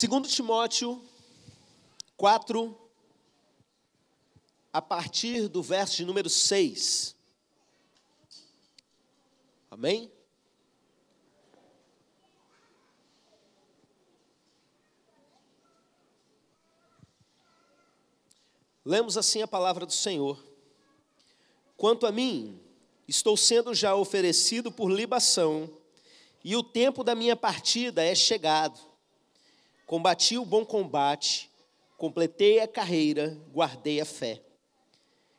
2 Timóteo 4, a partir do verso de número 6. Amém? Lemos assim a palavra do Senhor. Quanto a mim, estou sendo já oferecido por libação, e o tempo da minha partida é chegado. Combati o bom combate, completei a carreira, guardei a fé.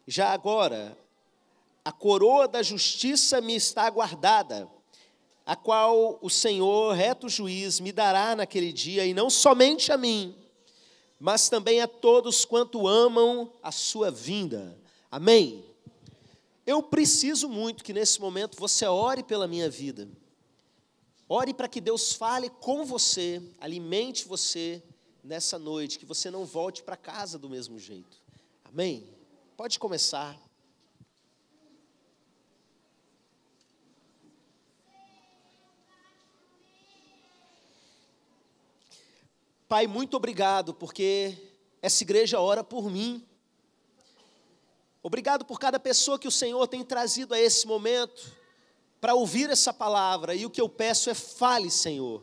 Já agora, a coroa da justiça me está guardada, a qual o Senhor, reto juiz, me dará naquele dia, e não somente a mim, mas também a todos quanto amam a sua vinda. Amém? Eu preciso muito que nesse momento você ore pela minha vida. Ore para que Deus fale com você, alimente você nessa noite, que você não volte para casa do mesmo jeito. Amém? Pode começar. Pai, muito obrigado, porque essa igreja ora por mim. Obrigado por cada pessoa que o Senhor tem trazido a esse momento para ouvir essa palavra, e o que eu peço é fale, Senhor.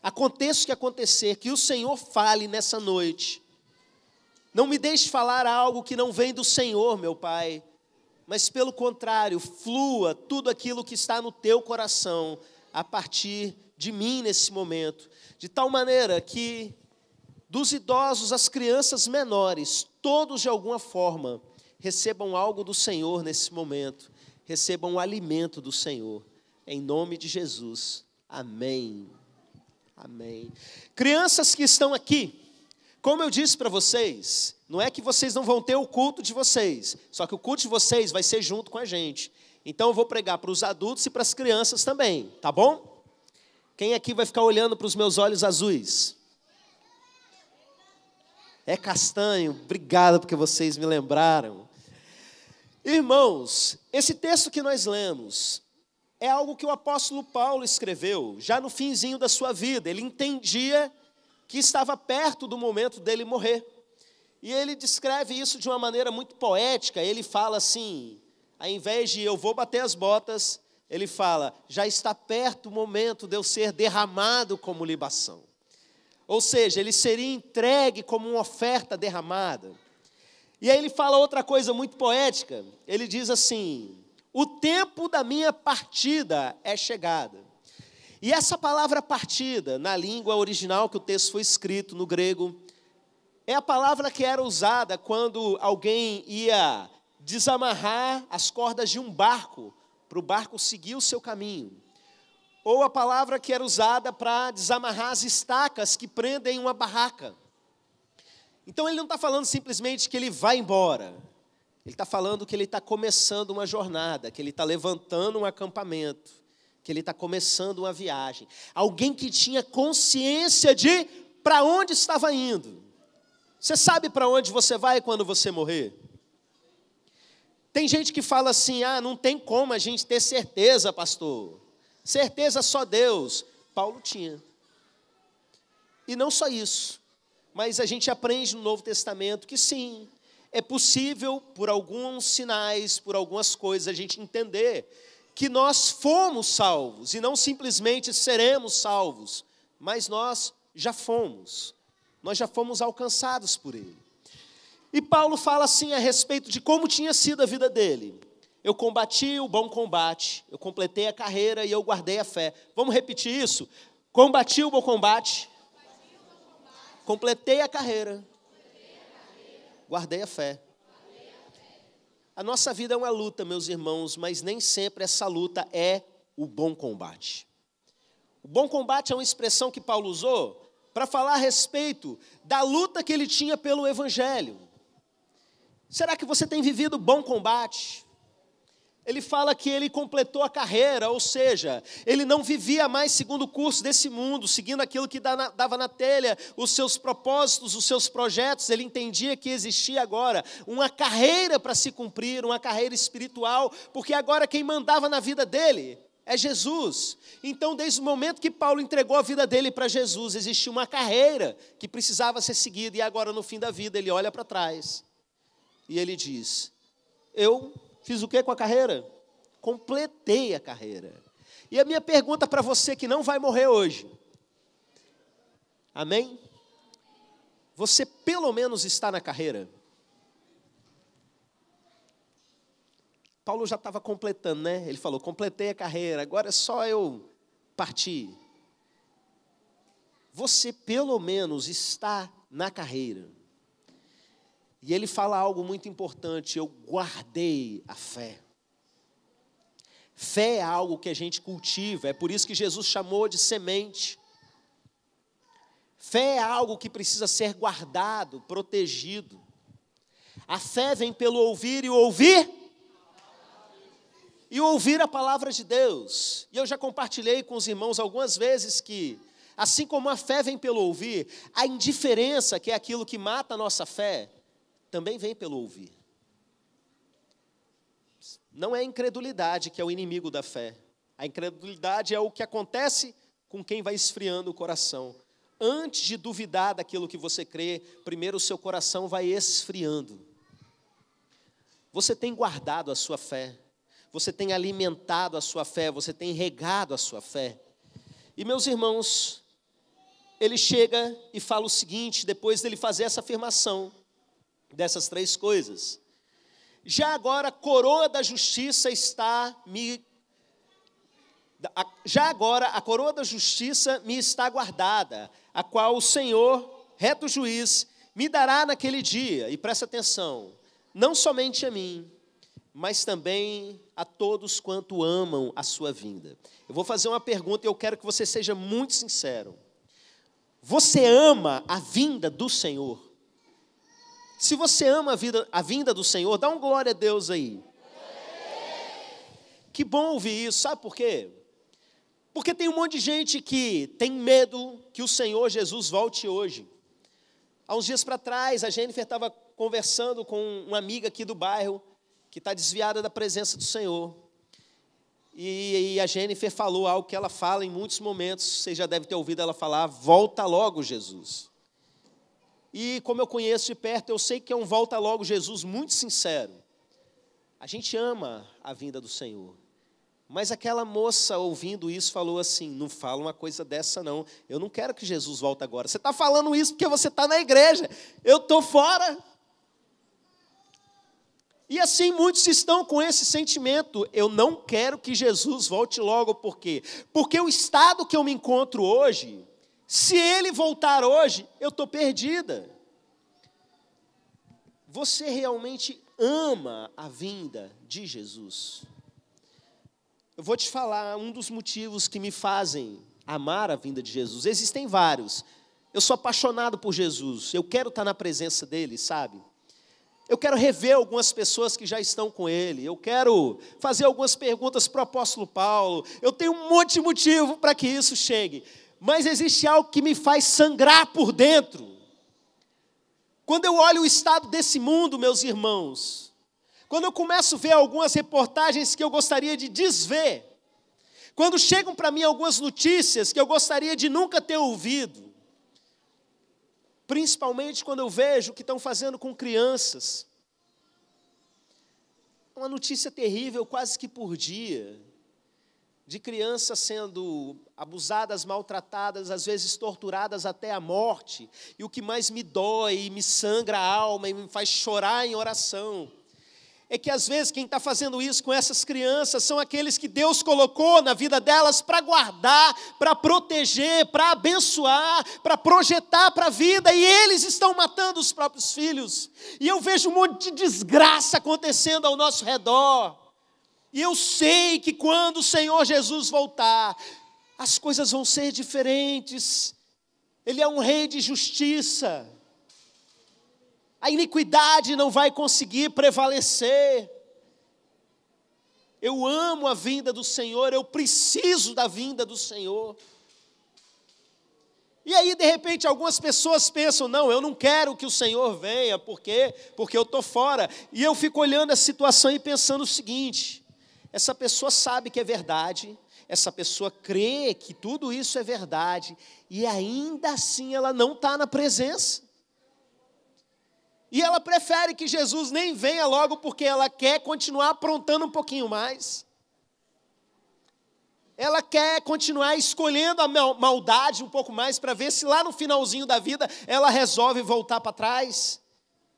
Aconteça o que acontecer, que o Senhor fale nessa noite. Não me deixe falar algo que não vem do Senhor, meu Pai, mas pelo contrário, flua tudo aquilo que está no teu coração, a partir de mim nesse momento, de tal maneira que dos idosos às crianças menores, todos de alguma forma recebam algo do Senhor nesse momento, recebam o alimento do Senhor, em nome de Jesus, amém, amém. Crianças que estão aqui, como eu disse para vocês, não é que vocês não vão ter o culto de vocês, só que o culto de vocês vai ser junto com a gente, então eu vou pregar para os adultos e para as crianças também, tá bom? Quem aqui vai ficar olhando para os meus olhos azuis? É castanho, obrigado porque vocês me lembraram. Irmãos, esse texto que nós lemos é algo que o apóstolo Paulo escreveu, já no finzinho da sua vida. Ele entendia que estava perto do momento dele morrer. E ele descreve isso de uma maneira muito poética. Ele fala assim, ao invés de eu vou bater as botas, ele fala, já está perto o momento de eu ser derramado como libação. Ou seja, ele seria entregue como uma oferta derramada. E aí ele fala outra coisa muito poética, ele diz assim, o tempo da minha partida é chegada. E essa palavra partida, na língua original que o texto foi escrito, no grego, é a palavra que era usada quando alguém ia desamarrar as cordas de um barco, para o barco seguir o seu caminho. Ou a palavra que era usada para desamarrar as estacas que prendem uma barraca. Então ele não está falando simplesmente que ele vai embora. Ele está falando que ele está começando uma jornada, que ele está levantando um acampamento, que ele está começando uma viagem. Alguém que tinha consciência de para onde estava indo. Você sabe para onde você vai quando você morrer? Tem gente que fala assim, não tem como a gente ter certeza, pastor. Certeza só Deus. Paulo tinha. E não só isso. Mas a gente aprende no Novo Testamento que sim, é possível, por alguns sinais, por algumas coisas, a gente entender que nós fomos salvos, e não simplesmente seremos salvos, mas nós já fomos alcançados por Ele. E Paulo fala assim a respeito de como tinha sido a vida dele. Eu combati o bom combate, eu completei a carreira e eu guardei a fé. Vamos repetir isso? Combati o bom combate. Completei a carreira, guardei a fé. A nossa vida é uma luta, meus irmãos, mas nem sempre essa luta é o bom combate. O bom combate é uma expressão que Paulo usou para falar a respeito da luta que ele tinha pelo Evangelho. Será que você tem vivido bom combate? Ele fala que ele completou a carreira, ou seja, ele não vivia mais segundo o curso desse mundo, seguindo aquilo que dava na telha, os seus propósitos, os seus projetos. Ele entendia que existia agora uma carreira para se cumprir, uma carreira espiritual, porque agora quem mandava na vida dele é Jesus. Então, desde o momento que Paulo entregou a vida dele para Jesus, existia uma carreira que precisava ser seguida, e agora, no fim da vida, ele olha para trás e ele diz: eu fiz o que com a carreira? Completei a carreira. E a minha pergunta para você que não vai morrer hoje: amém? Você pelo menos está na carreira? Paulo já estava completando, né? Ele falou: completei a carreira, agora é só eu partir. Você pelo menos está na carreira. E ele fala algo muito importante: eu guardei a fé. Fé é algo que a gente cultiva, é por isso que Jesus chamou de semente. Fé é algo que precisa ser guardado, protegido. A fé vem pelo ouvir e ouvir a palavra de Deus. E eu já compartilhei com os irmãos algumas vezes que, assim como a fé vem pelo ouvir, a indiferença, que é aquilo que mata a nossa fé, também vem pelo ouvir. Não é a incredulidade que é o inimigo da fé. A incredulidade é o que acontece com quem vai esfriando o coração. Antes de duvidar daquilo que você crê, primeiro o seu coração vai esfriando. Você tem guardado a sua fé. Você tem alimentado a sua fé. Você tem regado a sua fé. E, meus irmãos, ele chega e fala o seguinte, depois dele fazer essa afirmação dessas três coisas: já agora a coroa da justiça me está guardada, a qual o Senhor, reto juiz, me dará naquele dia. E presta atenção, não somente a mim, mas também a todos quanto amam a sua vinda. Eu vou fazer uma pergunta e eu quero que você seja muito sincero. Você ama a vinda do Senhor? Se você ama a vinda do Senhor, dá um glória a Deus aí. Que bom ouvir isso, sabe por quê? Porque tem um monte de gente que tem medo que o Senhor Jesus volte hoje. Há uns dias para trás, a Jennifer estava conversando com uma amiga aqui do bairro, que está desviada da presença do Senhor. E a Jennifer falou algo que ela fala em muitos momentos, você já deve ter ouvido ela falar: volta logo, Jesus. E como eu conheço de perto, eu sei que é um volta logo, Jesus, muito sincero. A gente ama a vinda do Senhor. Mas aquela moça, ouvindo isso, falou assim: não fala uma coisa dessa não, eu não quero que Jesus volte agora. Você está falando isso porque você está na igreja, eu estou fora. E assim muitos estão com esse sentimento: eu não quero que Jesus volte logo. Por quê? Porque o estado que eu me encontro hoje, se ele voltar hoje, eu estou perdida. Você realmente ama a vinda de Jesus? Eu vou te falar um dos motivos que me fazem amar a vinda de Jesus. Existem vários. Eu sou apaixonado por Jesus. Eu quero estar na presença dele, sabe? Eu quero rever algumas pessoas que já estão com ele. Eu quero fazer algumas perguntas para o apóstolo Paulo. Eu tenho um monte de motivo para que isso chegue. Mas existe algo que me faz sangrar por dentro. Quando eu olho o estado desse mundo, meus irmãos, quando eu começo a ver algumas reportagens que eu gostaria de desver, quando chegam para mim algumas notícias que eu gostaria de nunca ter ouvido, principalmente quando eu vejo o que estão fazendo com crianças, uma notícia terrível quase que por dia, de crianças sendo abusadas, maltratadas, às vezes torturadas até a morte. E o que mais me dói e me sangra a alma e me faz chorar em oração é que às vezes quem está fazendo isso com essas crianças são aqueles que Deus colocou na vida delas para guardar, para proteger, para abençoar, para projetar para a vida, e eles estão matando os próprios filhos. E eu vejo um monte de desgraça acontecendo ao nosso redor. E eu sei que quando o Senhor Jesus voltar, as coisas vão ser diferentes. Ele é um rei de justiça. A iniquidade não vai conseguir prevalecer. Eu amo a vinda do Senhor, eu preciso da vinda do Senhor. E aí, de repente, algumas pessoas pensam: não, eu não quero que o Senhor venha, por quê? Porque eu estou fora. E eu fico olhando a situação e pensando o seguinte: essa pessoa sabe que é verdade, essa pessoa crê que tudo isso é verdade, e ainda assim ela não está na presença. E ela prefere que Jesus nem venha logo, porque ela quer continuar aprontando um pouquinho mais. Ela quer continuar escolhendo a maldade um pouco mais, para ver se lá no finalzinho da vida ela resolve voltar para trás.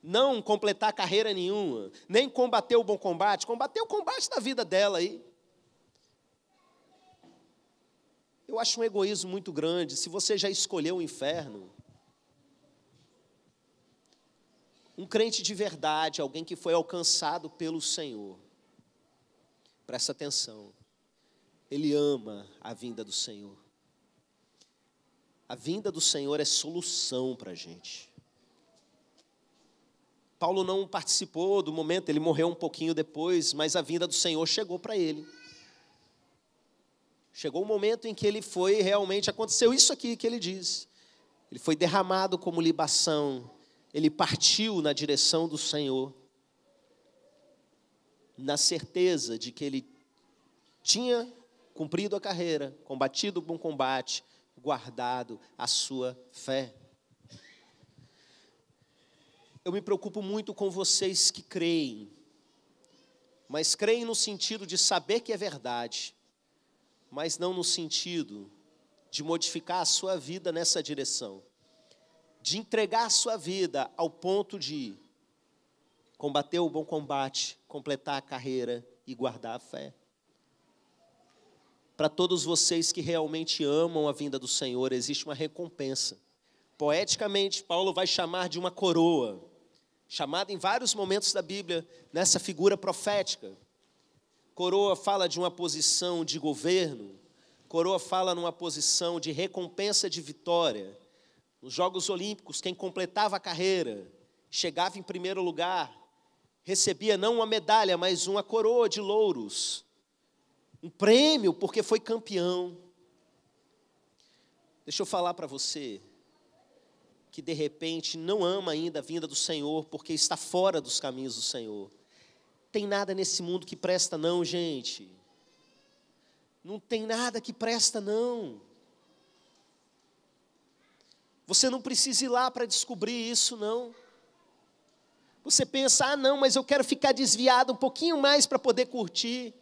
Não completar carreira nenhuma, nem combater o bom combate. Combater o combate da vida dela aí. Eu acho um egoísmo muito grande. Se você já escolheu o inferno, um crente de verdade, alguém que foi alcançado pelo Senhor, presta atenção, ele ama a vinda do Senhor. A vinda do Senhor é solução para a gente. Paulo não participou do momento, ele morreu um pouquinho depois, mas a vinda do Senhor chegou para ele. Chegou o momento em que ele foi, realmente aconteceu isso aqui que ele diz. Ele foi derramado como libação, ele partiu na direção do Senhor, na certeza de que ele tinha cumprido a carreira, combatido o bom combate, guardado a sua fé. Eu me preocupo muito com vocês que creem, mas creem no sentido de saber que é verdade, mas não no sentido de modificar a sua vida nessa direção, de entregar a sua vida ao ponto de combater o bom combate, completar a carreira e guardar a fé. Para todos vocês que realmente amam a vinda do Senhor, existe uma recompensa. Poeticamente, Paulo vai chamar de uma coroa, chamada em vários momentos da Bíblia, nessa figura profética. Coroa fala de uma posição de governo, coroa fala numa posição de recompensa de vitória. Nos Jogos Olímpicos, quem completava a carreira, chegava em primeiro lugar, recebia não uma medalha, mas uma coroa de louros, um prêmio porque foi campeão. Deixa eu falar para você, que de repente não ama ainda a vinda do Senhor, porque está fora dos caminhos do Senhor. Tem nada nesse mundo que presta não, gente. Não tem nada que presta não. Você não precisa ir lá para descobrir isso não. Você pensa, não, mas eu quero ficar desviado um pouquinho mais para poder curtir.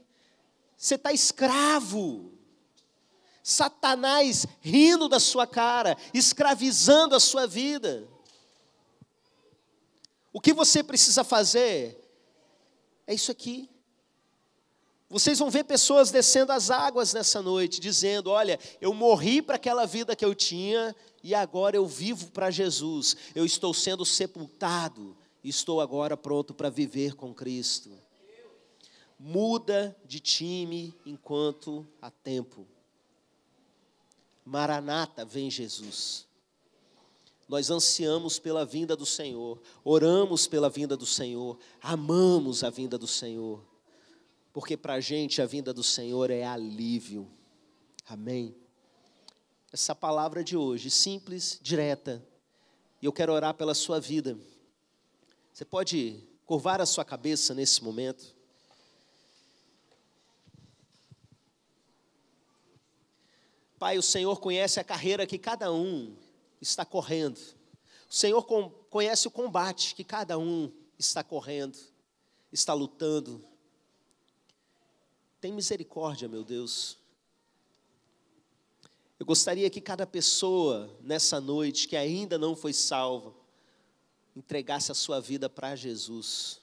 Você está escravo. Satanás rindo da sua cara, escravizando a sua vida. O que você precisa fazer é isso aqui. Vocês vão ver pessoas descendo as águas nessa noite, dizendo, olha, eu morri para aquela vida que eu tinha e agora eu vivo para Jesus. Eu estou sendo sepultado e estou agora pronto para viver com Cristo. Muda de time enquanto há tempo. Maranata, vem Jesus. Nós ansiamos pela vinda do Senhor, oramos pela vinda do Senhor, amamos a vinda do Senhor, porque para a gente a vinda do Senhor é alívio. Amém? Essa palavra de hoje, simples, direta, e eu quero orar pela sua vida. Você pode curvar a sua cabeça nesse momento? Pai, o Senhor conhece a carreira que cada um está correndo. O Senhor conhece o combate que cada um está correndo, está lutando. Tem misericórdia, meu Deus. Eu gostaria que cada pessoa nessa noite que ainda não foi salva, entregasse a sua vida para Jesus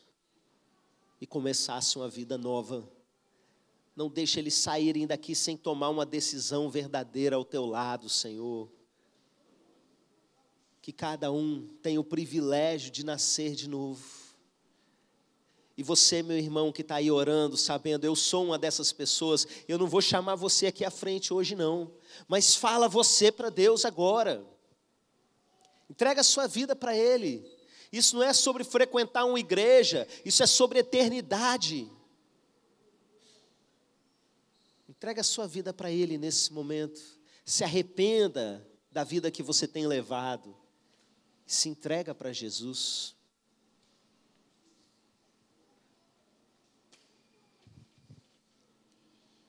e começasse uma vida nova. Não deixe eles saírem daqui sem tomar uma decisão verdadeira ao teu lado, Senhor. Que cada um tenha o privilégio de nascer de novo. E você, meu irmão, que está aí orando, sabendo, eu sou uma dessas pessoas, eu não vou chamar você aqui à frente hoje não, mas fala você para Deus agora. Entrega a sua vida para Ele. Isso não é sobre frequentar uma igreja, isso é sobre eternidade. Entrega a sua vida para Ele nesse momento. Se arrependa da vida que você tem levado. Se entrega para Jesus.